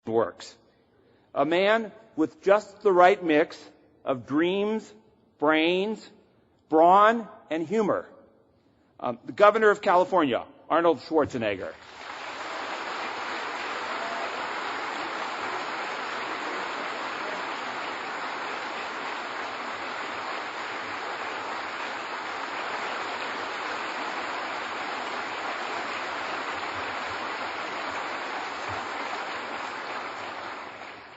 works. A man with just the right mix of dreams, brains, brawn, and humor. The Governor of California, Arnold Schwarzenegger.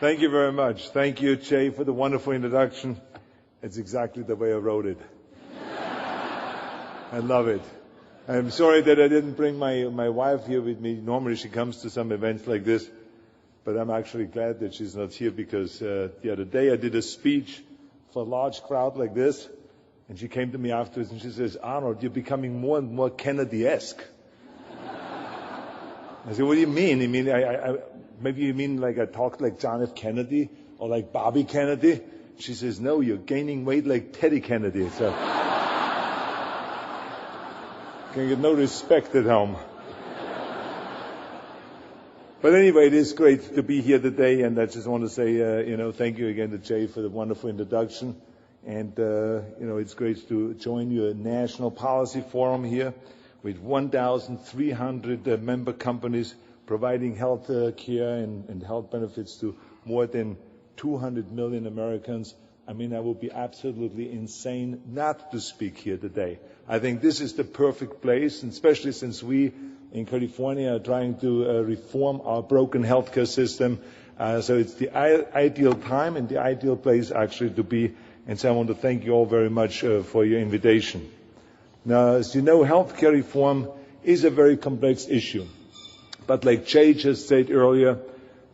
Thank you very much. Thank you, Jay, for the wonderful introduction. It's exactly the way I wrote it. I love it. I'm sorry that I didn't bring my wife here with me. Normally she comes to some events like this, but I'm actually glad that she's not here because the other day I did a speech for a large crowd like this, and she came to me afterwards and she says, "Arnold, you're becoming more and more Kennedy-esque." I said, "What do you mean?" You mean maybe you mean like I talked like John F. Kennedy or like Bobby Kennedy? She says, "No, you're gaining weight like Teddy Kennedy." So can get no respect at home. But anyway, it is great to be here today, and I just want to say, thank you again to Jay for the wonderful introduction. And, it's great to join your national policy forum here with 1,300 member companies providing health care and health benefits to more than 200 million Americans. I mean, I would be absolutely insane not to speak here today. I think this is the perfect place, and especially since we in California are trying to reform our broken healthcare system. So it's the ideal time and the ideal place actually to be. And so I want to thank you all very much for your invitation. Now, as you know, healthcare reform is a very complex issue. But like Jay just said earlier,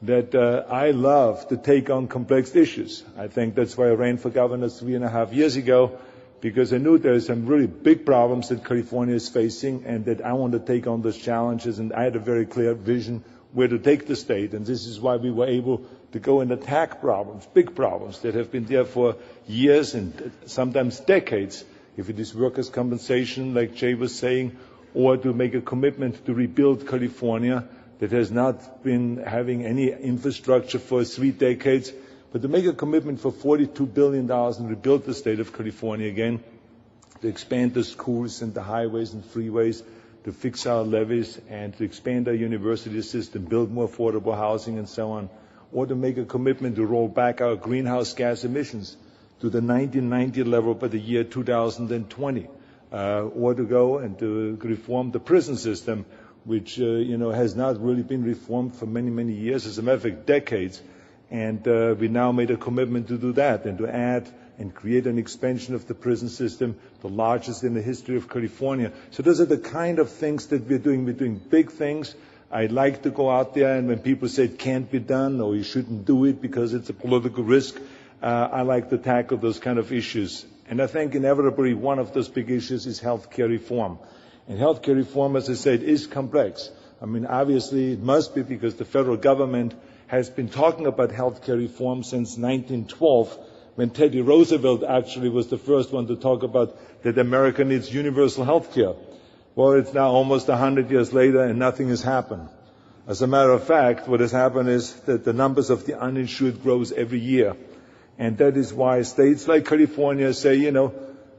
that I love to take on complex issues. I think that's why I ran for governor 3.5 years ago, because I knew there are some really big problems that California is facing and that I want to take on those challenges, and I had a very clear vision where to take the state. And this is why we were able to go and attack problems, big problems that have been there for years and sometimes decades. If it is workers' compensation, like Jay was saying, or to make a commitment to rebuild California that has not been having any infrastructure for 3 decades, but to make a commitment for $42 billion and rebuild the state of California again, to expand the schools and the highways and freeways, to fix our levees and to expand our university system, build more affordable housing and so on, or to make a commitment to roll back our greenhouse gas emissions to the 1990 level by the year 2020, or to go and to reform the prison system, which has not really been reformed for many, many years, as a matter of fact, decades. And we now made a commitment to do that and to add and create an expansion of the prison system, the largest in the history of California. So those are the kind of things that we're doing. We're doing big things. I like to go out there, and when people say it can't be done or you shouldn't do it because it's a political risk, I like to tackle those kind of issues. And I think inevitably one of those big issues is healthcare reform. And healthcare reform, as I said, is complex. I mean, obviously it must be, because the federal government has been talking about healthcare reform since 1912, when Teddy Roosevelt actually was the first one to talk about that America needs universal healthcare. Well, it's now almost 100 years later and nothing has happened. As a matter of fact, what has happened is that the numbers of the uninsured grows every year. And that is why states like California say,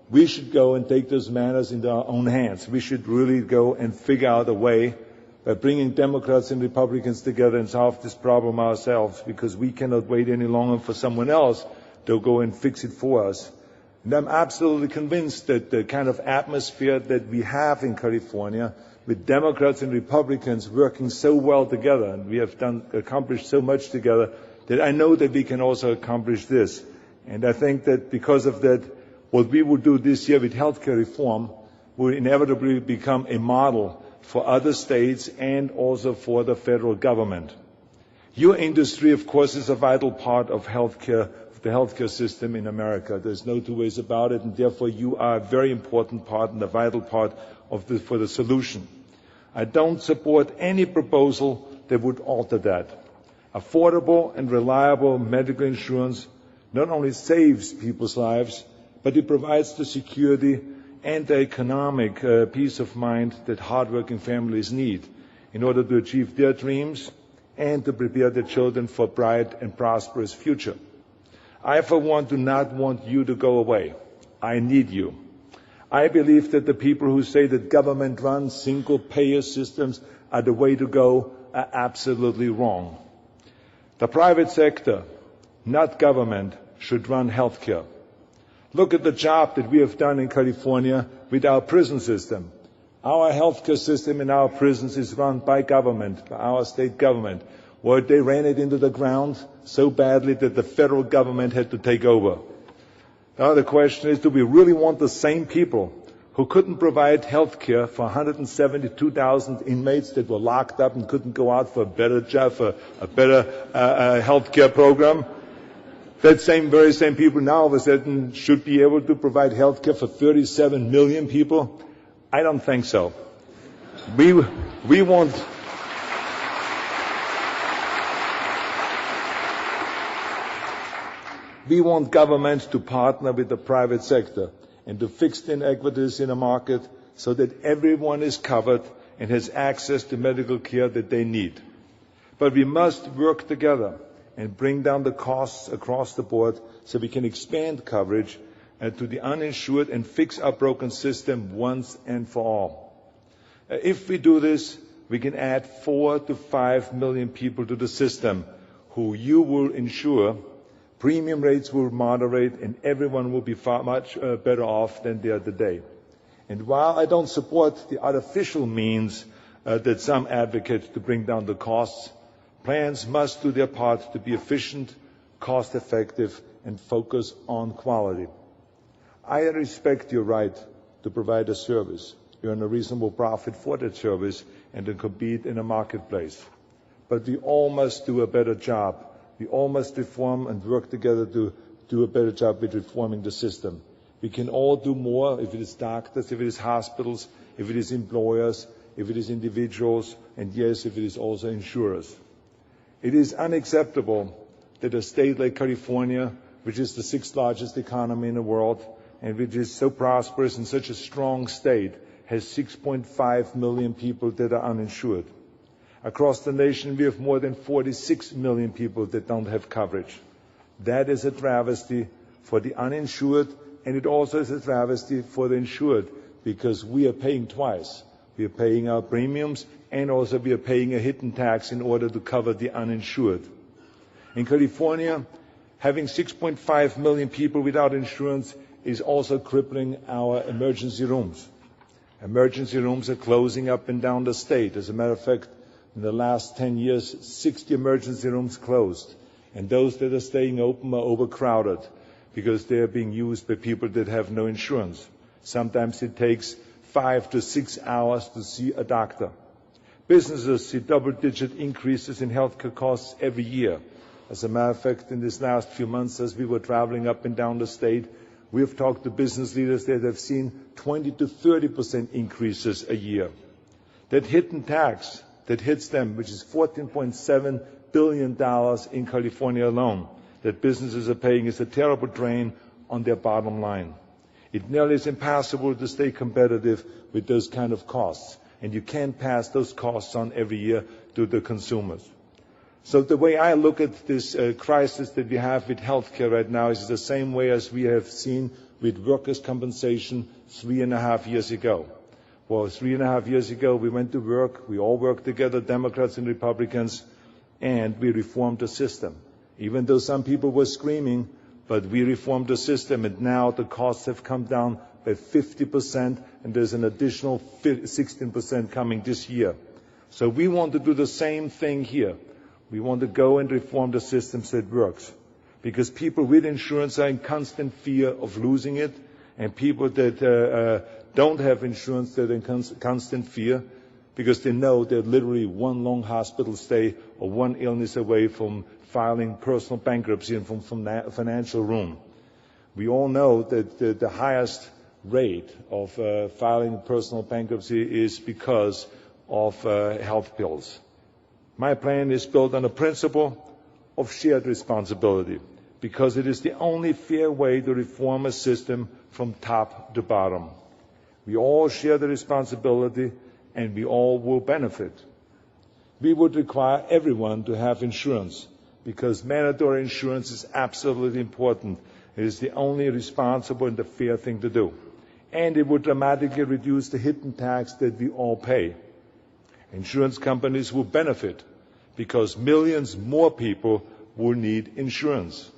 we should go and take those matters into our own hands. We should really go and figure out a way by bringing Democrats and Republicans together and solve this problem ourselves, because we cannot wait any longer for someone else to go and fix it for us. And I'm absolutely convinced that the kind of atmosphere that we have in California, with Democrats and Republicans working so well together, and we have accomplished so much together, that I know that we can also accomplish this. And I think that because of that, what we will do this year with healthcare reform will inevitably become a model for other states and also for the federal government. Your industry, of course, is a vital part of healthcare, the healthcare system in America. There's no two ways about it, and therefore you are a very important part and a vital part for the solution. I don't support any proposal that would alter that. Affordable and reliable medical insurance not only saves people's lives, but it provides the security and the economic peace of mind that hardworking families need in order to achieve their dreams and to prepare their children for a bright and prosperous future. I, for one, do not want you to go away. I need you. I believe that the people who say that government-run single-payer systems are the way to go are absolutely wrong. The private sector, not government, should run healthcare. Look at the job that we have done in California with our prison system. Our healthcare system in our prisons is run by government, by our state government, where they ran it into the ground so badly that the federal government had to take over. Now the question is, do we really want the same people who couldn't provide health care for 172,000 inmates that were locked up and couldn't go out for a better job, for a better health care program? That very same people now all of a sudden should be able to provide health care for 37 million people? I don't think so. We want government to partner with the private sector and to fix the inequities in the market so that everyone is covered and has access to medical care that they need. But we must work together and bring down the costs across the board so we can expand coverage to the uninsured and fix our broken system once and for all. If we do this, we can add 4 to 5 million people to the system who you will insure. Premium rates will moderate and everyone will be much better off than they are today. And while I don't support the artificial means that some advocate to bring down the costs, plans must do their part to be efficient, cost-effective, and focus on quality. I respect your right to provide a service, earn a reasonable profit for that service, and to compete in a marketplace. But we all must do a better job. We all must reform and work together to do a better job with reforming the system. We can all do more if it is doctors, if it is hospitals, if it is employers, if it is individuals, and yes, if it is also insurers. It is unacceptable that a state like California, which is the 6th largest economy in the world, and which is so prosperous and such a strong state, has 6.5 million people that are uninsured. Across the nation, we have more than 46 million people that don't have coverage. That is a travesty for the uninsured, and it also is a travesty for the insured, because we are paying twice. We are paying our premiums, and also we are paying a hidden tax in order to cover the uninsured. In California, having 6.5 million people without insurance is also crippling our emergency rooms. Emergency rooms are closing up and down the state. As a matter of fact, in the last 10 years, 60 emergency rooms closed. And those that are staying open are overcrowded because they are being used by people that have no insurance. Sometimes it takes 5 to 6 hours to see a doctor. Businesses see double-digit increases in healthcare costs every year. As a matter of fact, in these last few months, as we were traveling up and down the state, we have talked to business leaders that have seen 20 to 30% increases a year. That hidden tax that hits them, which is $14.7 billion in California alone, that businesses are paying, is a terrible drain on their bottom line. It nearly is impossible to stay competitive with those kind of costs, and you can't pass those costs on every year to the consumers. So the way I look at this crisis that we have with healthcare right now is the same way as we have seen with workers' compensation 3.5 years ago. Well, 3.5 years ago, we went to work. We all worked together, Democrats and Republicans, and we reformed the system. Even though some people were screaming, but we reformed the system, and now the costs have come down by 50%, and there's an additional 16% coming this year. So we want to do the same thing here. We want to go and reform the system so it works. Because people with insurance are in constant fear of losing it, and people that don't have insurance, they're in constant fear because they know they're literally one long hospital stay or one illness away from filing personal bankruptcy and from financial ruin. We all know that the highest rate of filing personal bankruptcy is because of health bills. My plan is built on a principle of shared responsibility because it is the only fair way to reform a system from top to bottom. We all share the responsibility and we all will benefit. we would require everyone to have insurance, because mandatory insurance is absolutely important. It is the only responsible and the fair thing to do. And it would dramatically reduce the hidden tax that we all pay. Insurance companies will benefit because millions more people will need insurance.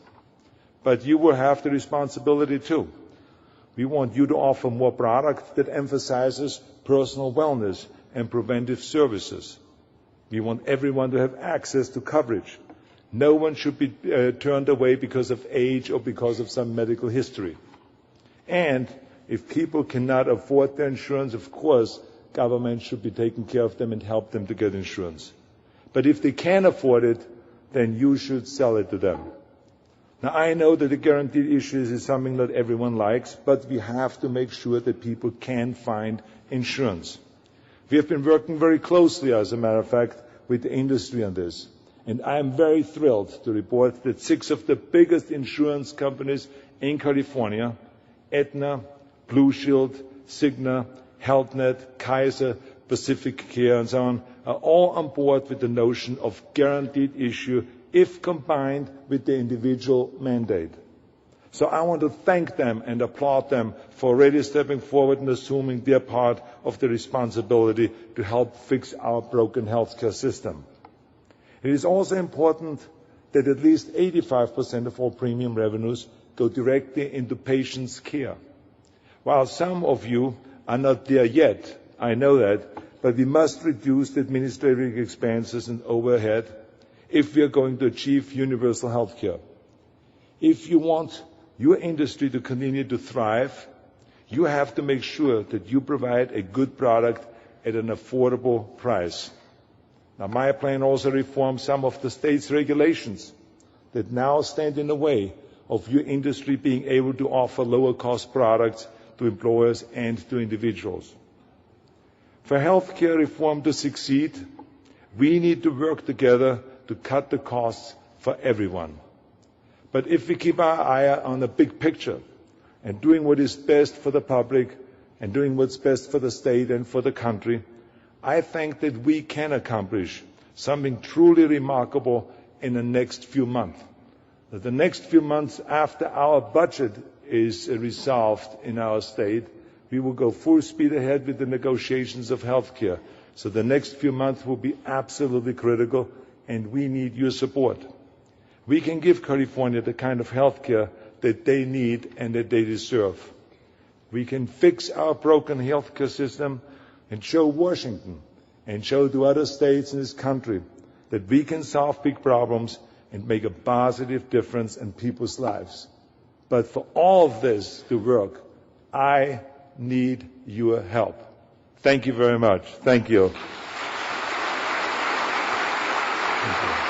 But you will have the responsibility too. We want you to offer more product that emphasizes personal wellness and preventive services. We want everyone to have access to coverage. No one should be turned away because of age or because of some medical history. And if people cannot afford their insurance, of course, government should be taking care of them and help them to get insurance. But if they can afford it, then you should sell it to them. Now, I know that the guaranteed issues is something that everyone likes, but we have to make sure that people can find insurance. We have been working very closely, as a matter of fact, with the industry on this. And I am very thrilled to report that 6 of the biggest insurance companies in California, Aetna, Blue Shield, Cigna, HealthNet, Kaiser, Pacific Care, and so on, are all on board with the notion of guaranteed issue if combined with the individual mandate. So I want to thank them and applaud them for already stepping forward and assuming their part of the responsibility to help fix our broken healthcare system. It is also important that at least 85% of all premium revenues go directly into patients' care. While some of you are not there yet, I know that, but we must reduce the administrative expenses and overhead if we are going to achieve universal health care. If you want your industry to continue to thrive, you have to make sure that you provide a good product at an affordable price. Now, my plan also reforms some of the state's regulations that now stand in the way of your industry being able to offer lower-cost products to employers and to individuals. For healthcare reform to succeed, we need to work together to cut the costs for everyone. But if we keep our eye on the big picture and doing what is best for the public and doing what's best for the state and for the country, I think that we can accomplish something truly remarkable in the next few months. That the next few months after our budget is resolved in our state, we will go full speed ahead with the negotiations of healthcare. So the next few months will be absolutely critical, and we need your support. We can give California the kind of healthcare that they need and that they deserve. We can fix our broken healthcare system and show Washington and show to other states in this country that we can solve big problems and make a positive difference in people's lives. But for all of this to work, I need your help. Thank you very much. Thank you. Thank you.